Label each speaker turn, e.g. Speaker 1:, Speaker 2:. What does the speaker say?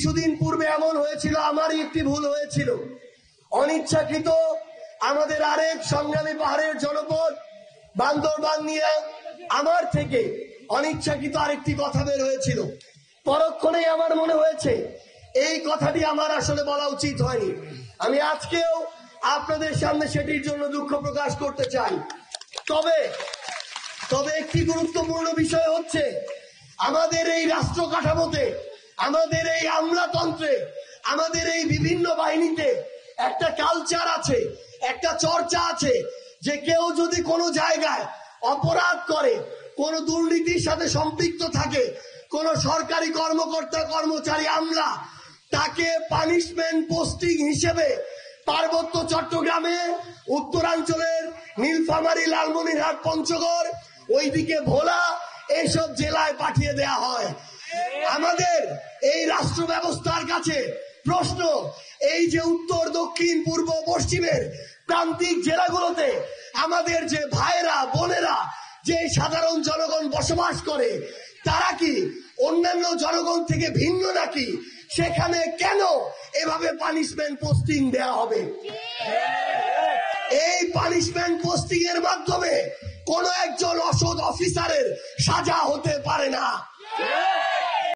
Speaker 1: কিছুদিন পূর্বে এমন হয়েছিল, আমারই একটি ভুল হয়েছিল, অনিচ্ছাকৃত আমাদের আরেক সংগ্রামী পাহাড়ের জনপদ বান্দরবান নিয়ে আমার থেকে অনিচ্ছাকৃত আরেকটি কথা বের হয়েছিল। পরক্ষণেই আমার মনে হয়েছে এই কথাটি আমার আসলে বলা উচিত হয়নি। আমি আজকেও আপনাদের সামনে সেটির জন্য দুঃখ প্রকাশ করতে চাই। তবে একটি গুরুত্বপূর্ণ বিষয় হচ্ছে, আমাদের এই রাষ্ট্র কাঠামোতে, আমাদের এই আমলাতন্ত্রে, আমাদের এই বিভিন্ন বাহিনীতে একটা কালচার আছে, একটা চর্চা আছে যে কেউ যদি কোনো জায়গায় অপরাধ করে, কোনো দুর্নীতির সাথে সম্পৃক্ত থাকে, কোন সরকারি কর্মকর্তা কর্মচারী আমলা, তাকে পানিশমেন্ট পোস্টিং হিসেবে পার্বত্য চট্টগ্রামে, উত্তরাঞ্চলের নীলফামারী, লালমনিরহাট, পঞ্চগড়, ওইদিকে ভোলা, এইসব জেলায় পাঠিয়ে দেয়া হয়। আমাদের এই রাষ্ট্র ব্যবস্থার কাছে প্রশ্ন, এই যে উত্তর, দক্ষিণ, পূর্ব, পশ্চিমের প্রান্তিক জেলাগুলোতে আমাদের যে ভাইরা বোনেরা, যে সাধারণ জনগণ বসবাস করে, তারা কি অন্যান্য জনগণ থেকে ভিন্ন নাকি? সেখানে কেন এভাবে পানিশমেন্ট পোস্টিং দেয়া হবে? এই পানিশমেন্ট পোস্টিং এর মাধ্যমে কোন একজন অসৎ অফিসারের সাজা হতে পারে না।